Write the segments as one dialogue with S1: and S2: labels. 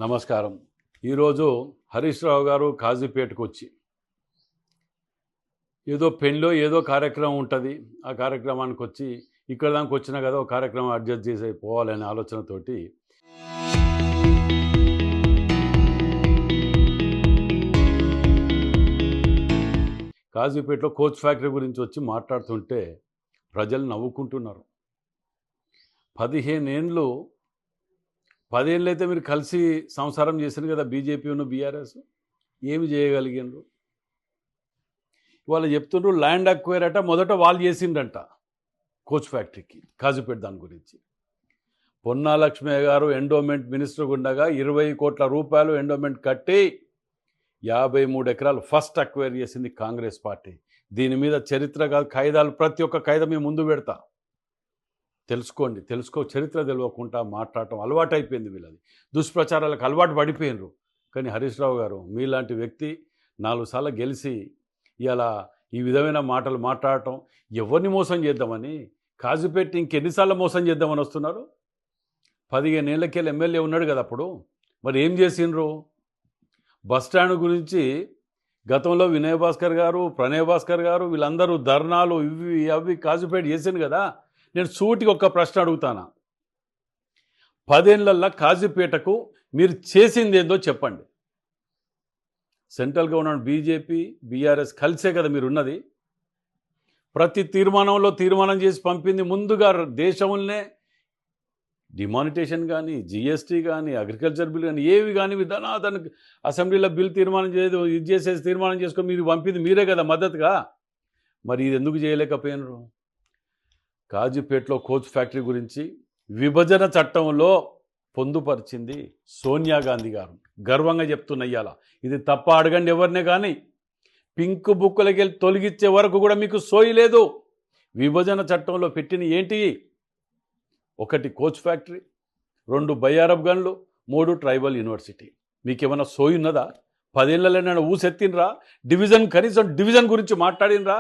S1: నమస్కారం. ఈరోజు హరీష్ రావు గారు కాజీపేటకు వచ్చి ఏదో పెళ్ళో ఏదో కార్యక్రమం ఉంటుంది, ఆ కార్యక్రమానికి వచ్చి ఇక్కడ దానికి వచ్చినా కదా ఒక కార్యక్రమం అడ్జస్ట్ చేసి పోవాలనే ఆలోచనతోటి కాజీపేటలో కోచ్ ఫ్యాక్టరీ గురించి వచ్చి మాట్లాడుతుంటే ప్రజలు నవ్వుకుంటున్నారు. 15 ఏండ్లు 10 ఏళ్ళు అయితే మీరు కలిసి సంసారం చేశారు కదా బీజేపీ బీఆర్ఎస్, ఏమి చేయగలిగినారు? వాళ్ళు చెప్తుండ్రు ల్యాండ్ అక్వైర్ అట మొదట వాళ్ళు చేసిండ్రంట కోచ్ ఫ్యాక్టరీకి కాజీపేట. దాని గురించి పొన్నా లక్ష్మయ్య గారు ఎండోమెంట్ మినిస్టర్ ఉండగా 20 కోట్ల రూపాయలు ఎండోమెంట్ కట్టి 53 ఎకరాలు ఫస్ట్ అక్వైర్ చేసింది కాంగ్రెస్ పార్టీ. దీని మీద చరిత్ర కాగితాలు ప్రతి ఒక్క కాగితం మీ ముందు పెడతా, తెలుసుకోండి. చరిత్ర తెలియకుండా మాట్లాడటం అలవాటు అయిపోయింది వీళ్ళది. దుష్ప్రచారాలకు అలవాటు పడిపోయినరు. కానీ హరీష్ రావు గారు మీలాంటి వ్యక్తి 4 సార్లు గెలిచి ఇలా ఈ విధమైన మాటలు మాట్లాడటం, ఎవరిని మోసం చేద్దామని, కాజీపేట ఇంకెన్నిసార్లు మోసం చేద్దామని వస్తున్నారు? 15 ఏళ్ళకెళ్ళి ఎమ్మెల్యే ఉన్నాడు కదా అప్పుడు, మరి ఏం చేసిండ్రు? బస్టాండ్ గురించి గతంలో వినయ్ భాస్కర్ గారు, ప్రణయ్ భాస్కర్ గారు వీళ్ళందరూ ధర్నాలు ఇవి అవి కాజీపేట చేసిండు కదా. నేను సూటికి ఒక్క ప్రశ్న అడుగుతానా, 10 ఏళ్లలో కాజీపేటకు మీరు చేసింది ఏందో చెప్పండి. సెంట్రల్ గవర్నమెంట్ బీజేపీ బీఆర్ఎస్ కలిసే కదా మీరు ఉన్నది. ప్రతి తీర్మానం చేసి పంపింది ముందుగా దేశంలోనే డిమానిటేషన్ కానీ, జిఎస్టీ కానీ, అగ్రికల్చర్ బిల్ కానీ, ఏవి కానీ విధానానికి అసెంబ్లీలో బిల్ ఇది చేసేసి తీర్మానం చేసుకొని మీరు పంపింది మీరే కదా మద్దతుగా. మరి ఇది ఎందుకు చేయలేకపోయినారు? కాజీపేటలో కోచ్ ఫ్యాక్టరీ గురించి విభజన చట్టంలో పొందుపరిచింది సోనియా గాంధీ గారు. గర్వంగా చెప్తున్నయ్యాల. ఇది తప్ప అడగండి ఎవరినే కానీ. పింక్ బుక్కులకి వెళ్ళి తొలగించే వరకు కూడా మీకు సోయి లేదు. విభజన చట్టంలో పెట్టిన ఏంటి? 1 కోచ్ ఫ్యాక్టరీ, 2 బయ్యారబ్ గన్లు, 3 ట్రైబల్ యూనివర్సిటీ. మీకేమైనా సోయి ఉన్నదా? 10 ఏళ్ళలో ఊసెత్తినరా? కనీసం డివిజన్ గురించి మాట్లాడినరా?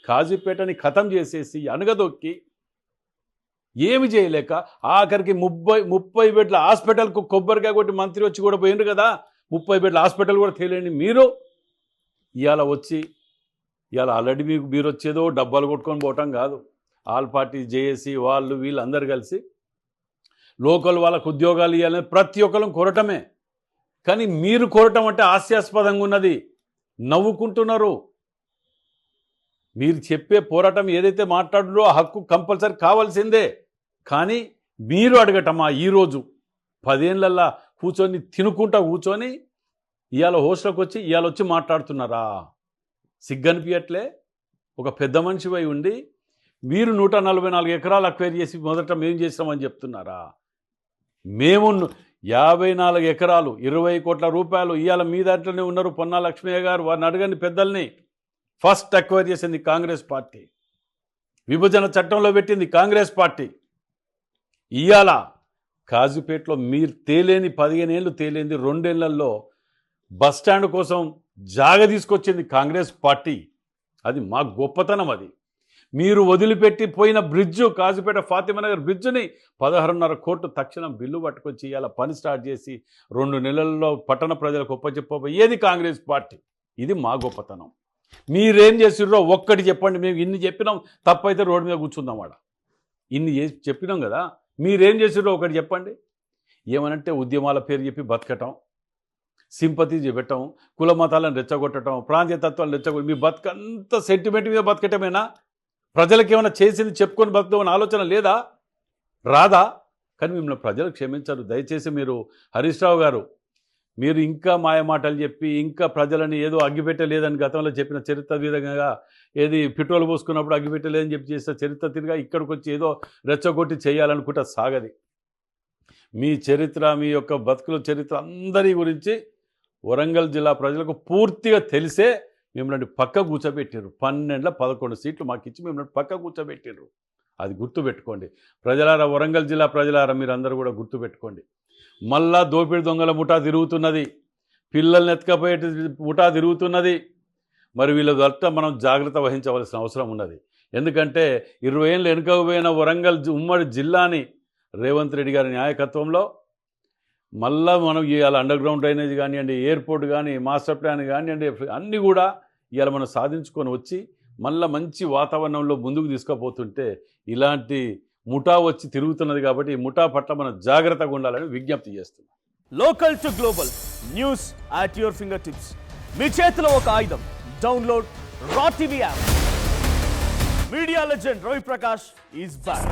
S1: కాజీపేటని ఖతం చేసేసి అణగదొక్కి ఏమి చేయలేక ఆఖరికి 30 బెడ్ల హాస్పిటల్కు కొబ్బరికాయ కొట్టి మంత్రి వచ్చి కూడా పోయిండ్రు కదా. 30 బెడ్ల హాస్పిటల్ కూడా తెలియని మీరు ఇవాళ ఆల్రెడీ మీరు వచ్చేదో డబ్బాలు కొట్టుకొని పోవటం కాదు. ఆల్ పార్టీ జేఏసీ వాళ్ళు వీళ్ళందరూ కలిసి లోకల్ వాళ్ళకు ఉద్యోగాలు ఇవ్వాలని ప్రతి ఒక్కరు కోరటమే. కానీ మీరు కోరటం అంటే హాస్యాస్పదంగా ఉన్నది. నవ్వుకుంటున్నారు. మీరు చెప్పే పోరాటం ఏదైతే మాట్లాడులో ఆ హక్కు కంపల్సరీ కావాల్సిందే. కానీ మీరు అడగటమా ఈరోజు 10 ఏళ్ళల్లా తినుకుంటా కూర్చొని ఇవాళ హోస్ట్లోకి వచ్చి వచ్చి మాట్లాడుతున్నారా? సిగ్గనిపించట్లే? ఒక పెద్ద మనిషి అయి ఉండి మీరు 144 ఎకరాలు అక్వైర్ చేసి మొదట మేము చేసినామని చెప్తున్నారా? మేము 54 ఎకరాలు 20 కోట్ల రూపాయలు ఇవాళ మీ దాంట్లోనే ఉన్నారు పొన్నా లక్ష్మయ్య గారు. వారిని అడగండి పెద్దల్ని. ఫస్ట్ అక్వైర్ చేసింది కాంగ్రెస్ పార్టీ. విభజన చట్టంలో పెట్టింది కాంగ్రెస్ పార్టీ. ఇవాళ కాజీపేటలో మీరు 15 ఏళ్ళు తేలేంది 2 ఏళ్లలో బస్టాండ్ కోసం జాగ తీసుకొచ్చింది కాంగ్రెస్ పార్టీ. అది మా గొప్పతనం. అది మీరు వదిలిపెట్టి పోయిన బ్రిడ్జు, కాజీపేట ఫాతిమానగర్ బ్రిడ్జుని 16.5 కోట్లు తక్షణం బిల్లు పట్టుకొచ్చి ఇవాళ పని స్టార్ట్ చేసి 2 నెలల్లో పట్టణ ప్రజలకు ఒప్పచెప్పబోయేది కాంగ్రెస్ పార్టీ. ఇది మా గొప్పతనం. మీరేం చేసిర్రో ఒక్కటి చెప్పండి. మేము ఇన్ని చెప్పినాం, తప్పైతే రోడ్డు మీద కూర్చుందాం. ఇన్ని చెప్పినాం కదా, మీరేం చేసిర్రో ఒకటి చెప్పండి. ఏమనంటే ఉద్యమాల పేరు చెప్పి బతకటం, సింపతి చూపెట్టడం, కుల మతాలను రెచ్చగొట్టడం, ప్రాంతీయ తత్వాలను రెచ్చగొట్టి మీ బతకంత సెంటిమెంట్ మీద బతకటమేనా? ప్రజలకు ఏమైనా చేసింది చెప్పుకొని బతుకుతామని ఆలోచన లేదా? రాదా? కానీ మిమ్మల్ని ప్రజలు క్షమించరు. దయచేసి మీరు హరీష్ రావు గారు, మీరు ఇంకా మాయమాటలు చెప్పి ఇంకా ప్రజలని ఏదో అగ్గిపెట్టలేదని గతంలో చెప్పిన చరిత్ర విధంగా ఏది పెట్రోల్ పోసుకున్నప్పుడు అగ్గిపెట్టలేదని చెప్పి చేసిన చరిత్ర తిరిగా ఇక్కడికి వచ్చి ఏదో రెచ్చగొట్టి చేయాలనుకుంటే సాగది. మీ చరిత్ర, మీ యొక్క బతుకుల చరిత్ర అందరి గురించి వరంగల్ జిల్లా ప్రజలకు పూర్తిగా తెలిసే మిమ్మల్ని పక్క కూర్చోబెట్టారు. 11 సీట్లు మాకు ఇచ్చి మిమ్మల్ని పక్క కూర్చోబెట్టారు. అది గుర్తుపెట్టుకోండి ప్రజలారా, వరంగల్ జిల్లా ప్రజలారా, మీరు అందరూ కూడా గుర్తుపెట్టుకోండి. మళ్ళా దోపిడి దొంగల ముఠా తిరుగుతున్నది, పిల్లల్ని ఎత్తుకపోయే ముఠా తిరుగుతున్నది. మరి వీళ్ళ దట్ట మనం జాగ్రత్త వహించవలసిన అవసరం ఉన్నది. ఎందుకంటే 20 ఏళ్ళు వెనుకపోయిన వరంగల్ ఉమ్మడి జిల్లాని రేవంత్ రెడ్డి గారి నాయకత్వంలో మళ్ళా మనం ఇవాళ అండర్ గ్రౌండ్ డ్రైనేజ్ కానివ్వండి, ఎయిర్పోర్ట్ కానీ, మాస్టర్ ప్లాన్ కానివ్వండి, అన్నీ కూడా ఇవాళ మనం సాధించుకొని వచ్చి మళ్ళీ మంచి వాతావరణంలో ముందుకు తీసుకుపోతుంటే ఇలాంటి ముఠా వచ్చి తిరుగుతున్నది కాబట్టి ఈ ముఠా పట్ల మనం జాగ్రత్తగా ఉండాలని విజ్ఞప్తి చేస్తున్నాం.
S2: Local to global news at your fingertips. మీ చేతిలో ఒక ఆయుధం. Download raw TV app. Media legend Ravi Prakash is back.